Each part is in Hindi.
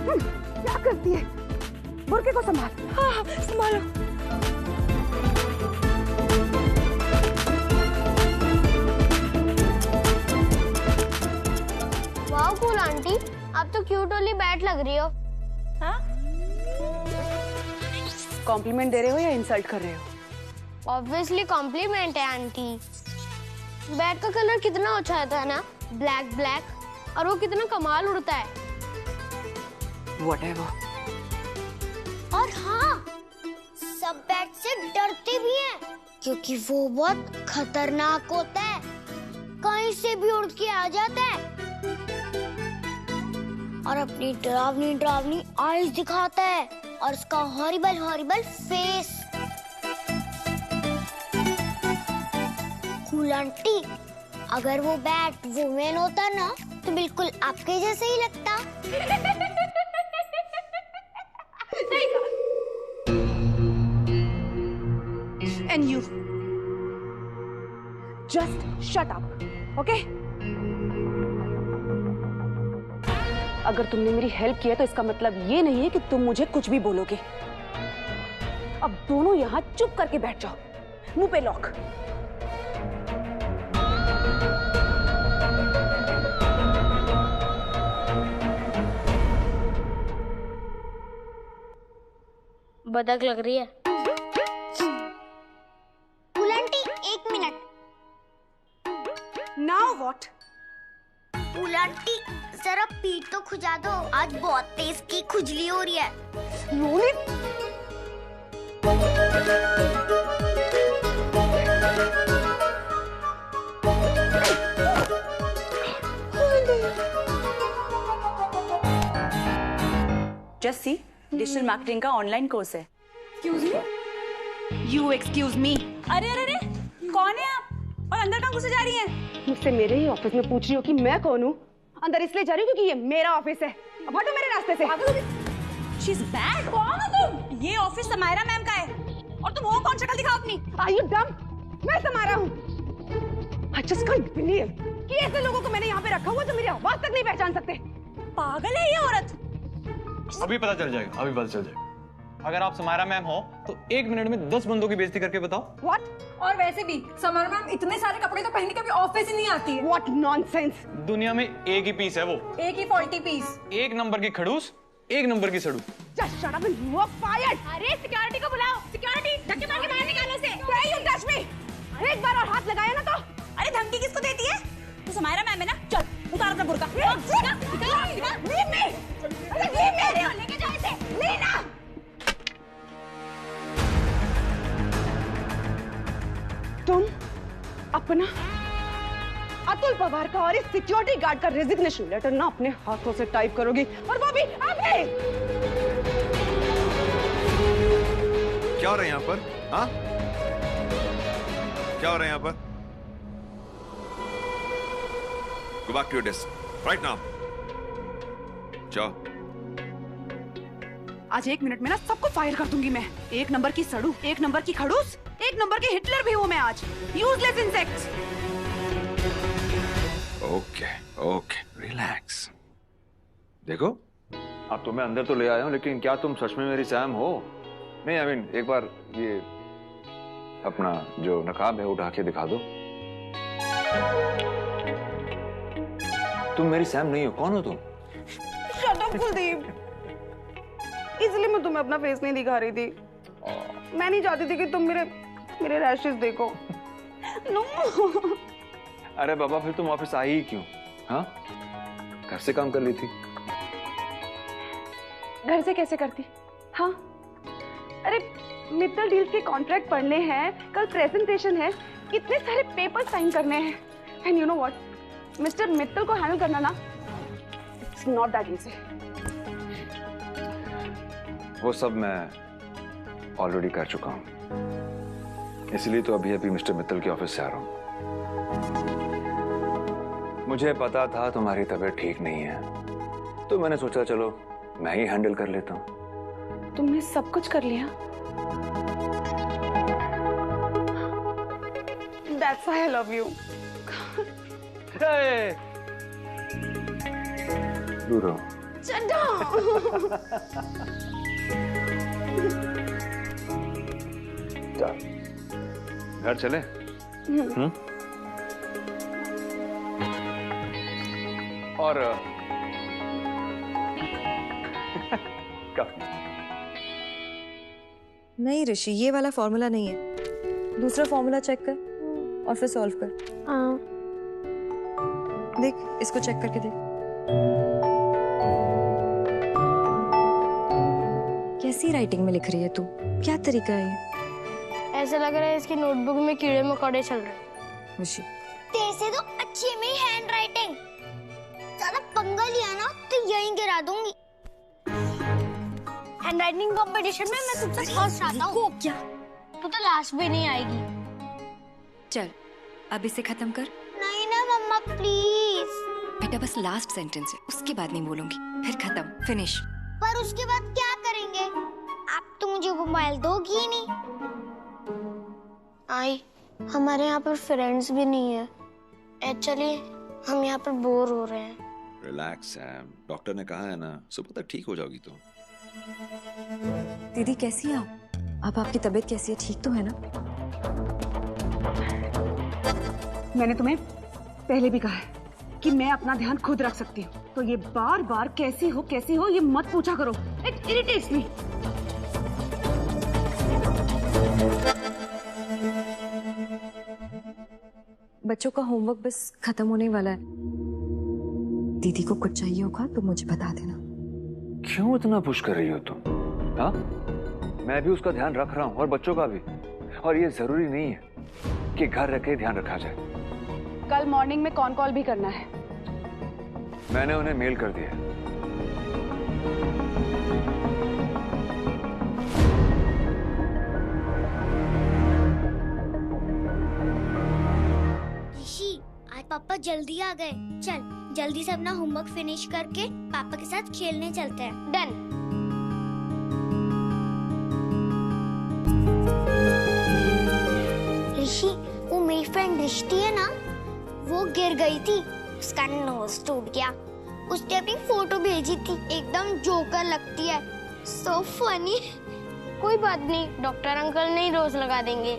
क्या करती है? बुरके को संभाल। हाँ, संभालो। वाह कूल आंटी, आप तो क्यूट वाली बैट लग रही हो। हाँ? कॉम्प्लीमेंट दे रहे हो या इंसल्ट कर रहे हो? ऑब्वियसली कॉम्प्लीमेंट है आंटी। बैट का कलर कितना अच्छा आता है ना, ब्लैक ब्लैक, और वो कितना कमाल उड़ता है। Whatever. और हाँ, सब बैट से डरते भी हैं, क्योंकि वो बहुत खतरनाक होता है, कहीं से भी उड़ के आ जाता है और अपनी डरावनी डरावनी आईज दिखाता है और उसका horrible horrible face. Cool aunty, अगर वो बैट वुमेन होता ना तो बिल्कुल आपके जैसे ही लगता। And you just shut up, okay? अगर तुमने मेरी हेल्प किया तो इसका मतलब ये नहीं है कि तुम मुझे कुछ भी बोलोगे। अब दोनों यहाँ चुप करके बैठ जाओ, मुंह पे लॉक। बतख लग रही है। Cool aunty, 1 minute. Now what? Cool aunty, जरा पीठ तो खुजा दो, आज बहुत तेज की खुजली हो रही है। Rolling? Just see, digital marketing का ऑनलाइन कोर्स है। Excuse me? You excuse me? अरे अरे अरे, कौन है आप? और अंदर कहाँ घुसे जा रही हैं? मुझसे मेरे ही ऑफिस में पूछ रही हो कि मैं कौन हूँ? अंदर इसलिए जा रही हूँ क्योंकि ये मेरा ऑफिस है। अब हटो मेरे रास्ते से। She's bad. कौन हो तुम? ये ऑफिस समायरा मैम का है। और तुम हो कौन? शक्ल दिखाओ अपनी। Are you dumb? मैं समारा हूँ। I just can't believe कि ऐसे लोगों को मैंने यहाँ पे रखा हुआ जो मेरी आवाज तक नहीं पहचान सकते। पागल है ये औरत। अभी पता चल जाएगा, अभी पता चल जाएगा। अगर आप समायरा मैम हो तो 1 मिनट में 10 बंदों की बेइज्जती करके बताओ। What? और वैसे भी समायरा मैम इतने सारे कपड़े तो पहन के कभी ऑफिस ही नहीं आती है। What nonsense? दुनिया में एक ही पीस है वो, एक ही फॉल्टी पीस। 1 नंबर की खड़ूस, 1 नंबर की सड़ू। Just shut up and you are fired. अरे सिक्योरिटी को बुलाओ, सिक्योरिटी धक्के मार के बाहर निकालो उसे। Hey, you touch me. एक बार और हाथ लगाया ना तो। अरे धमकी किसको देती है? तू समायरा मैम है ना? चल उतार अपना बुर्का। Leave me. अरे leave me. लेके जाओ इसे। लीना। तुम अपना अतुल पवार का और इस सिक्योरिटी गार्ड का रेजिग्नेशन लेटर ना अपने हाथों से टाइप करोगी, और वो भी अभी। क्या हो रहा है यहाँ पर? हाँ? क्या हो रहा है यहाँ पर? Go back to your desk right now. जाओ। आज 1 मिनट में ना सबको फायर कर दूंगी मैं। 1 नंबर की सड़ू, 1 नंबर की खड़ूस, 1 नंबर की हिटलर भी हूँ मैं आज। Useless insects. Okay okay relax. देखो, अब तुम्हें अंदर तो ले आया हूँ, लेकिन क्या तुम सच में मेरी सैम हो? नहीं, आई मीन एक बार ये अपना जो नकाब है उठा के दिखा दो। तुम मेरी सैम नहीं हो, कौन हो तुम? Shut up Kuldeep. इसलिए मैं तुम्हें अपना फेस नहीं दिखा रही थी। मैं नहीं चाहती थी कि तुम मेरे रैशेस देखो। नो। अरे बाबा, फिर तुम ऑफिस आई ही क्यों? हाँ, घर से काम कर ली थी। घर से कैसे करती? हाँ, अरे मित्तल डील्स के कॉन्ट्रैक्ट पढ़ने हैं, कल प्रेजेंटेशन है, कितने सारे पेपर साइन करने हैं। And you know what, mister Mittal को हैंडल करना ना, इट्स नॉट दैट इजी। वो सब मैं ऑलरेडी कर चुका हूं, इसलिए तो अभी अभी मिस्टर मित्तल के ऑफिस से आ रहा हूं। मुझे पता था तुम्हारी तबीयत ठीक नहीं है, तो मैंने सोचा चलो मैं ही हैंडल कर लेता हूं। तुमने सब कुछ कर लिया? That's why I love you. दूर रहो, चड्ढा। घर चले? और नहीं ऋषि, ये वाला फॉर्मूला नहीं है, दूसरा फॉर्मूला चेक कर और फिर सॉल्व कर। देख, इसको चेक करके देख। कैसी राइटिंग में लिख रही है तू? क्या तरीका है ये? ऐसा लग रहा है इसकी नोटबुक में कीड़े मकोड़े चल रहे हैं। ऋषि, तेरे तो अच्छी है मेरी हैंड राइटिंग। ज्यादा पंगा लिया ना तो यहीं गिरा दूंगी। हैंड राइटिंग कंपटीशन में मैं तुझसे फर्स्ट आता हूँ। क्या? तू तो लास्ट भी नहीं आएगी। चल, अब इसे खत्म कर। नहीं ना मम्मा, प्लीज। बेटा बस लास्ट सेंटेंस है, उसके बाद नहीं बोलूंगी, फिर खत्म, फिनिश। पर उसके बाद क्या करेंगे? आप तो मुझे मोबाइल दोगी ही नहीं। आई, हमारे यहाँ पर फ्रेंड्स भी नहीं है। एक्चुअली हम यहाँ पर बोर हो रहे हैं। रिलैक्स सैम, डॉक्टर ने कहा है ना, सुबह तक ठीक हो जाओगी तो। दीदी कैसी है आप? अब आपकी तबीयत कैसी है? ठीक तो है ना? मैंने तुम्हें पहले भी कहा है कि मैं अपना ध्यान खुद रख सकती हूँ, तो ये बार बार कैसी हो ये मत पूछा करो। इट इरिटेट्स मी। बच्चों का होमवर्क बस खत्म होने वाला है। दीदी को कुछ चाहिए होगा तो मुझे बता देना। क्यों इतना पुश कर रही हो तुम? हाँ, मैं भी उसका ध्यान रख रहा हूँ और बच्चों का भी। और ये जरूरी नहीं है कि घर रख के ध्यान रखा जाए। कल मॉर्निंग में कॉन कॉल भी करना है। मैंने उन्हें मेल कर दिया। ऋषि, आज पापा जल्दी आ गए। चल जल्दी से अपना होमवर्क फिनिश करके पापा के साथ खेलने चलते हैं। डन। ऋषि, वो मेरी फ्रेंड रिश्ती है ना, वो गिर गई थी, उसका नोज टूट गया। उसने अपनी फोटो भेजी थी, एकदम जोकर लगती है। So funny. कोई बात नहीं, डॉक्टर अंकल नहीं रोज लगा देंगे।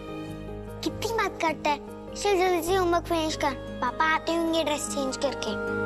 कितनी बात करता है। चल जल्दी से होमवर्क फिनिश कर, पापा आते होंगे ड्रेस चेंज करके।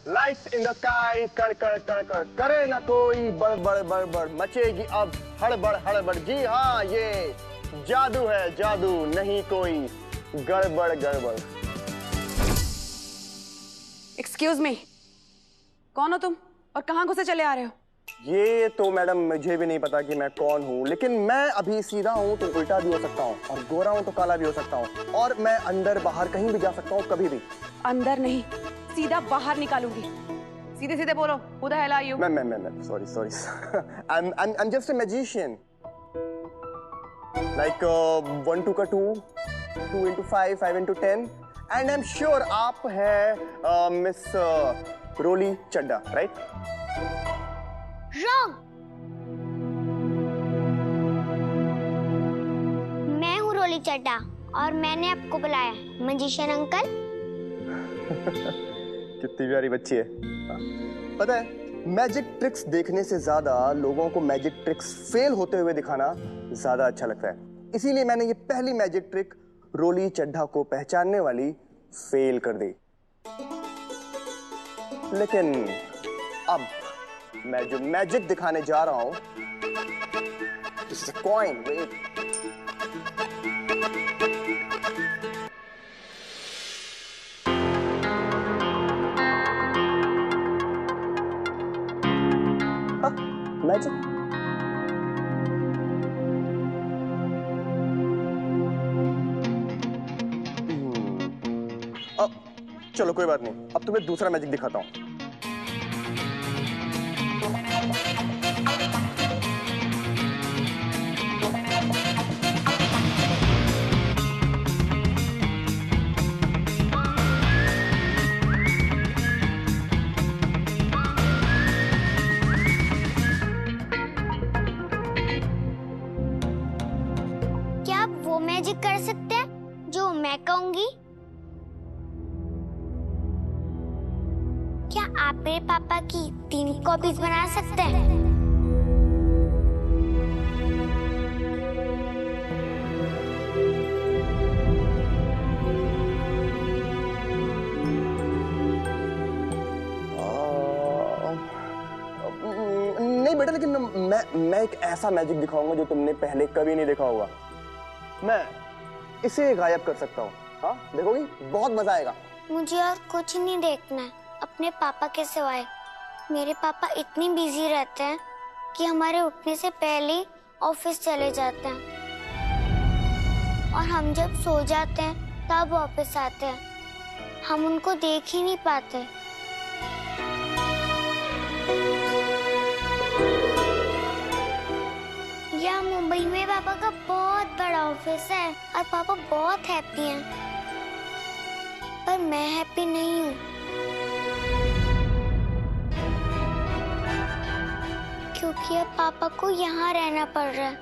लाइट्स इन द स्काई, कर कर कर कर करे ना कोई बड़बड़ बड़बड़, मचेगी अब हड़बड़ हड़बड़। जी हाँ, ये जादू है, जादू नहीं कोई गड़बड़ गड़बड़। एक्सक्यूज मी, कौन हो तुम और कहाँ घुसे चले आ रहे हो? ये तो मैडम मुझे भी नहीं पता कि मैं कौन हूँ, लेकिन मैं अभी सीधा हूँ तो उल्टा भी हो सकता हूँ, और गोरा हूँ तो काला भी हो सकता हूँ, और मैं अंदर बाहर कहीं भी जा सकता हूँ कभी भी। अंदर नहीं, सीधा बाहर निकालूंगी। सीधे सीधे बोलो, who the hell are you? मैं sorry I'm just a magician, like 1 2 का 2 2 into 5 5 into 10, and I'm sure आप हैं मिस रोली चड्डा, right? Wrong. मैं हूँ रोली चड्डा और मैंने आपको बुलाया, मैजिशियन अंकल। कितनी प्यारी बच्ची है। पता है, मैजिक ट्रिक्स देखने से ज्यादा लोगों को मैजिक ट्रिक्स फेल होते हुए दिखाना ज्यादा अच्छा लगता है। इसीलिए मैंने ये पहली मैजिक ट्रिक रोली चड्ढा को पहचानने वाली फेल कर दी। लेकिन अब मैं जो मैजिक दिखाने जा रहा हूं, this is a coin. Wait, magic. चलो कोई बात नहीं, अब तुम्हें दूसरा मैजिक दिखाता हूं। क्या आप वो मैजिक कर सकते हैं जो मैं कहूंगी? क्या आप मेरे पापा की 3 कॉपीज बना सकते हैं? नहीं बेटा, लेकिन मैं एक ऐसा मैजिक दिखाऊंगा जो तुमने पहले कभी नहीं देखा होगा। मैं इसे गायब कर सकता हूँ। हाँ, देखोगी? बहुत मजा आएगा। मुझे और कुछ नहीं देखना है अपने पापा के सिवाय। मेरे पापा इतनी बिजी रहते हैं कि हमारे उठने से पहले ही ऑफिस चले जाते हैं, और हम जब सो जाते हैं तब वापस आते हैं। हम उनको देख ही नहीं पाते। यहाँ मुंबई में पापा का बहुत बड़ा ऑफिस है और पापा बहुत हैप्पी हैं, पर मैं हैप्पी नहीं हूँ, क्योंकि अब पापा को यहाँ रहना पड़ रहा है।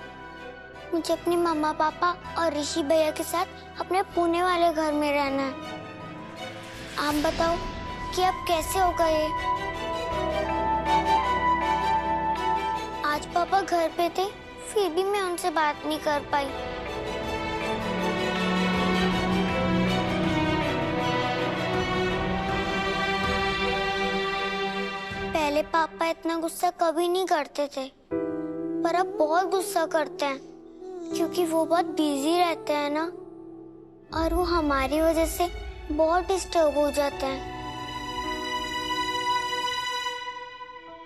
मुझे अपने मम्मा पापा और ऋषि भैया के साथ अपने पुणे वाले घर में रहना है। आप बताओ कि अब कैसे होगा ये? आज पापा घर पे थे, फिर भी मैं उनसे बात नहीं कर पाई। पहले पापा इतना गुस्सा कभी नहीं करते थे, पर अब बहुत गुस्सा करते हैं, क्योंकि वो बहुत बिजी रहते हैं ना, और वो हमारी वजह से बहुत डिस्टर्ब हो जाते हैं।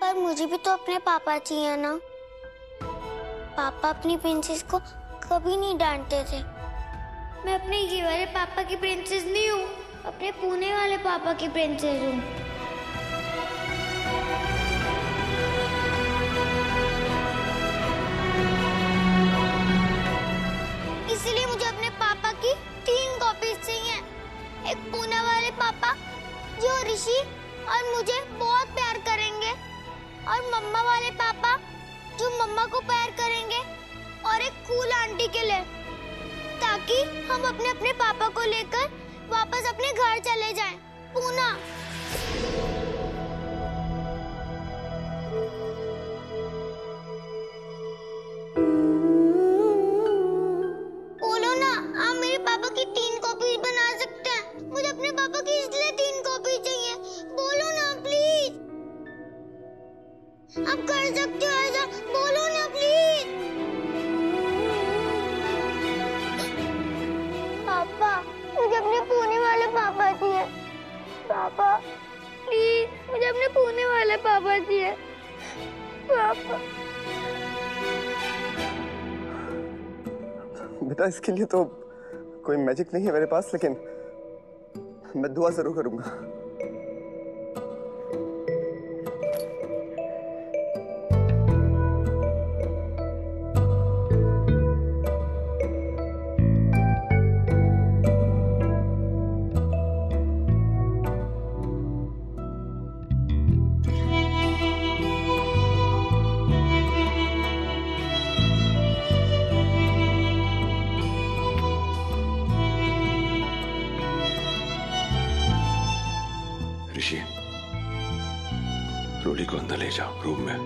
पर मुझे भी तो अपने पापा चाहिए ना। पापा अपनी प्रिंसेस को कभी नहीं डांटते थे। मैं अपने ये वाले पापा की प्रिंसेस नहीं हूँ, अपने पुणे वाले पापा की प्रिंसेस हूँ। इसलिए मुझे अपने पापा की 3 कॉपीज चाहिए। एक पुणे वाले पापा जो ऋषि और मुझे बहुत प्यार करेंगे, और मम्मा वाले पापा जो मम्मा को प्यार करेंगे, और एक कूल आंटी के लिए, ताकि हम अपने अपने पापा को लेकर वापस अपने घर चले जाएं, पूना। बोलो ना, आप मेरे पापा की 3 कॉपी बना सकते हैं। मुझे अपने पापा की इसलिए 3 कॉपी चाहिए। बोलो ना प्लीज, आप कर सकते हो ऐसा। बोलो ना प्लीज। पापा, मुझे अपने पुणे वाले पापा चाहिए। पापा प्लीज, मुझे अपने पुणे वाले पापा चाहिए। पापा। बेटा, इसके लिए तो कोई मैजिक नहीं है मेरे पास, लेकिन मैं दुआ जरूर करूंगा। ऋषि, रोली को अंदर ले जाओ रूम में।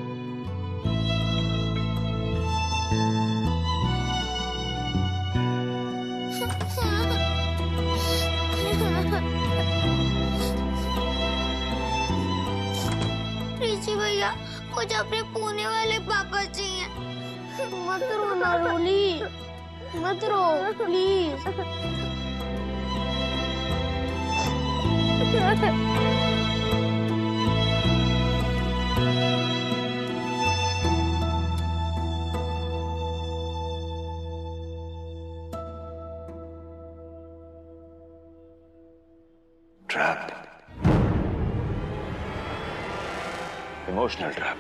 बाबाजी भैया, मुझे अपने पुणे वाले पापा चाहिए। मत रो ना रोली, मत रो प्लीज। Trap, emotional trap.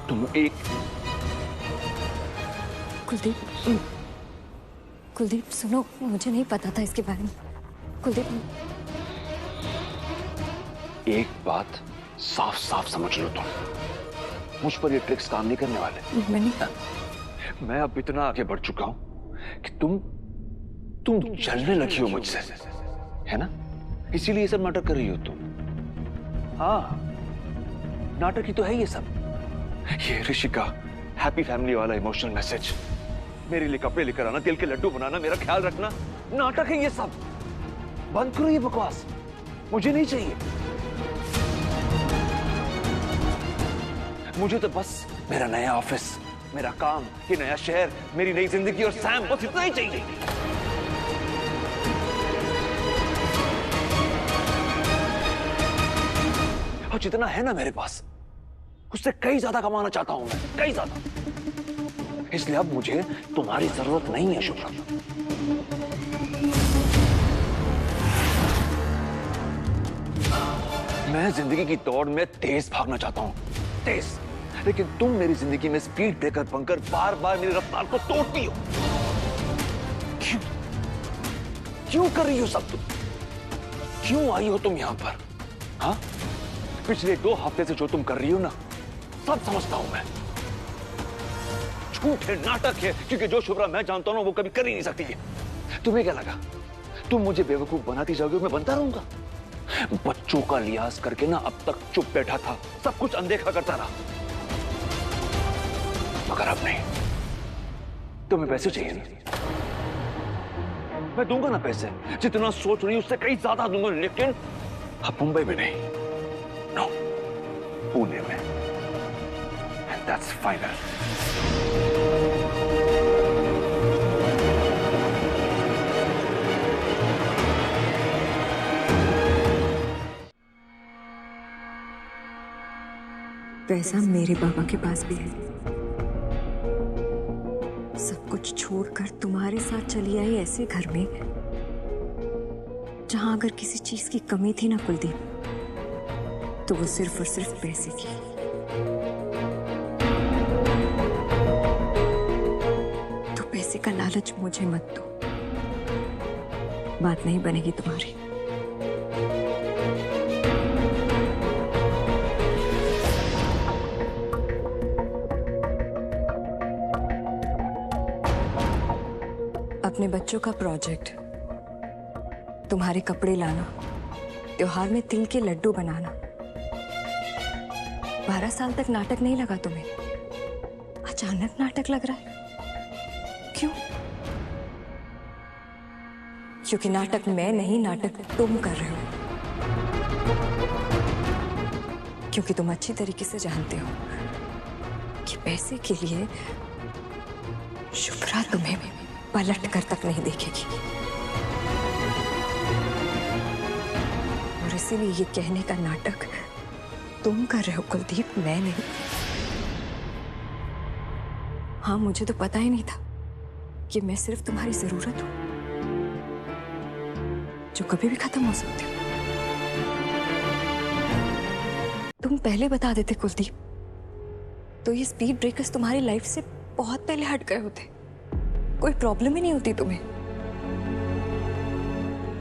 तुम एक कुलदीप सुनो, मुझे नहीं पता था इसके बारे में। कुलदीप, एक बात साफ साफ समझ लो, तुम मुझ पर ये ट्रिक्स काम नहीं करने वाले। मैं अब इतना आगे बढ़ चुका हूं कि तुम जलने लगी हो मुझसे, है ना? इसीलिए ये सब नाटक कर रही हो तुम। हाँ, नाटक ही तो है ये सब। ये ऋषि का हैप्पी फैमिली वाला इमोशनल मैसेज, मेरे लिए कपड़े लेकर आना, दिल के लड्डू बनाना, मेरा ख्याल रखना, नाटक है ये सब। बंद करो ये बकवास, मुझे नहीं चाहिए। मुझे तो बस मेरा नया ऑफिस, मेरा काम, ये नया शहर, मेरी नई जिंदगी और सैम, बस इतना ही चाहिए। और जितना है ना मेरे पास, उससे कई ज्यादा कमाना चाहता हूं मैं, कई ज्यादा। इसलिए अब मुझे तुम्हारी जरूरत नहीं है शुभ्रा। मैं जिंदगी की दौड़ में तेज भागना चाहता हूं, तेज। लेकिन तुम मेरी जिंदगी में स्पीड ब्रेकर बनकर बार बार मेरी रफ्तार को तोड़ती हो। क्यों कर रही हो सब तुम? क्यों आई हो तुम यहां पर? हाँ, पिछले 2 हफ्ते से जो तुम कर रही हो ना, सब समझता हूं मैं। झूठ है, नाटक है, क्योंकि जो शुभ्रा मैं जानता हूं ना, वो कभी कर ही नहीं सकती है। तुम्हें क्या लगा तुम मुझे बेवकूफ बनाती जाओगे, मैं बनता रहूंगा? बच्चों का लिहाज करके ना अब तक चुप बैठा था, सब कुछ अनदेखा करता रहा, मगर अब नहीं। तुम्हें पैसे चाहिए ना, मैं दूंगा ना पैसे, जितना सोच रही उससे कहीं ज्यादा दूंगा, लेकिन अब मुंबई में नहीं, नो, पुणे में। And that's final. पैसा मेरे बाबा के पास भी है। सब कुछ छोड़कर तुम्हारे साथ चली आई ऐसे घर में जहां अगर किसी चीज की कमी थी ना कुलदीप, तो वो सिर्फ और सिर्फ पैसे की। तो पैसे का लालच मुझे मत दो, बात नहीं बनेगी तुम्हारी। अपने बच्चों का प्रोजेक्ट, तुम्हारे कपड़े लाना, त्योहार में तिल के लड्डू बनाना। 12 साल तक नाटक नहीं लगा तुम्हें, अचानक नाटक लग रहा है। क्यों? क्योंकि नाटक मैं नहीं, नाटक तुम कर रहे हो। क्योंकि तुम अच्छी तरीके से जानते हो कि पैसे के लिए शुभ्रा तुम्हें पलट कर तक नहीं देखेगी। और इसीलिए ये कहने का नाटक तुम कर रहे हो कुलदीप, मैं नहीं। हाँ, मुझे तो पता ही नहीं था कि मैं सिर्फ तुम्हारी जरूरत हूं, जो कभी भी खत्म हो सकती हो। तुम पहले बता देते कुलदीप, तो ये स्पीड ब्रेकर्स तुम्हारी लाइफ से बहुत पहले हट गए होते, कोई प्रॉब्लम ही नहीं होती तुम्हें।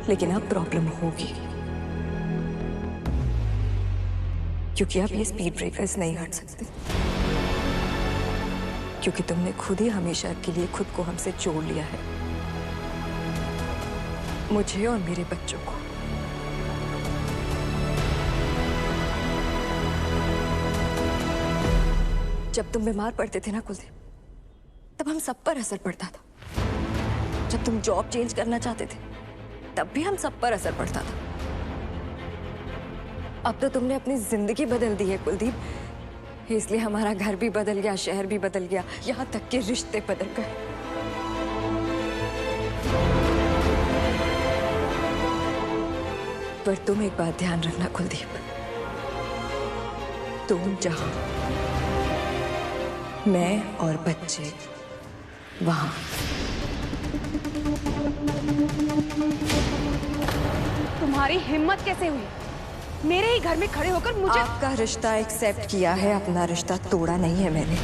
लेकिन अब प्रॉब्लम होगी, क्योंकि अब ये स्पीड ब्रेकर्स नहीं हट सकते, क्योंकि तुमने खुद ही हमेशा के लिए खुद को हमसे जोड़ लिया है, मुझे और मेरे बच्चों को। जब तुम बीमार पड़ते थे ना कुलदीप, तब हम सब पर असर पड़ता था। जब तुम जॉब चेंज करना चाहते थे तब भी हम सब पर असर पड़ता था। अब तो तुमने अपनी जिंदगी बदल दी है कुलदीप, इसलिए हमारा घर भी बदल गया, शहर भी बदल गया, यहाँ तक के रिश्ते बदल गए। पर तुम एक बात ध्यान रखना कुलदीप, तुम जहां, मैं और बच्चे वहां। तुम्हारी हिम्मत कैसे हुई मेरे ही घर में खड़े होकर मुझे? आपका रिश्ता एक्सेप्ट किया है, अपना रिश्ता तोड़ा नहीं है मैंने।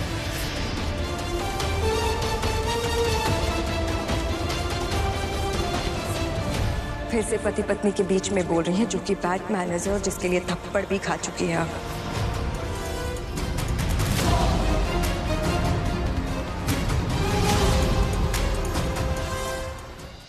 फिर से पति पत्नी के बीच में बोल रही हैं, जो कि बैड मैनर्स है और जिसके लिए थप्पड़ भी खा चुकी है आप।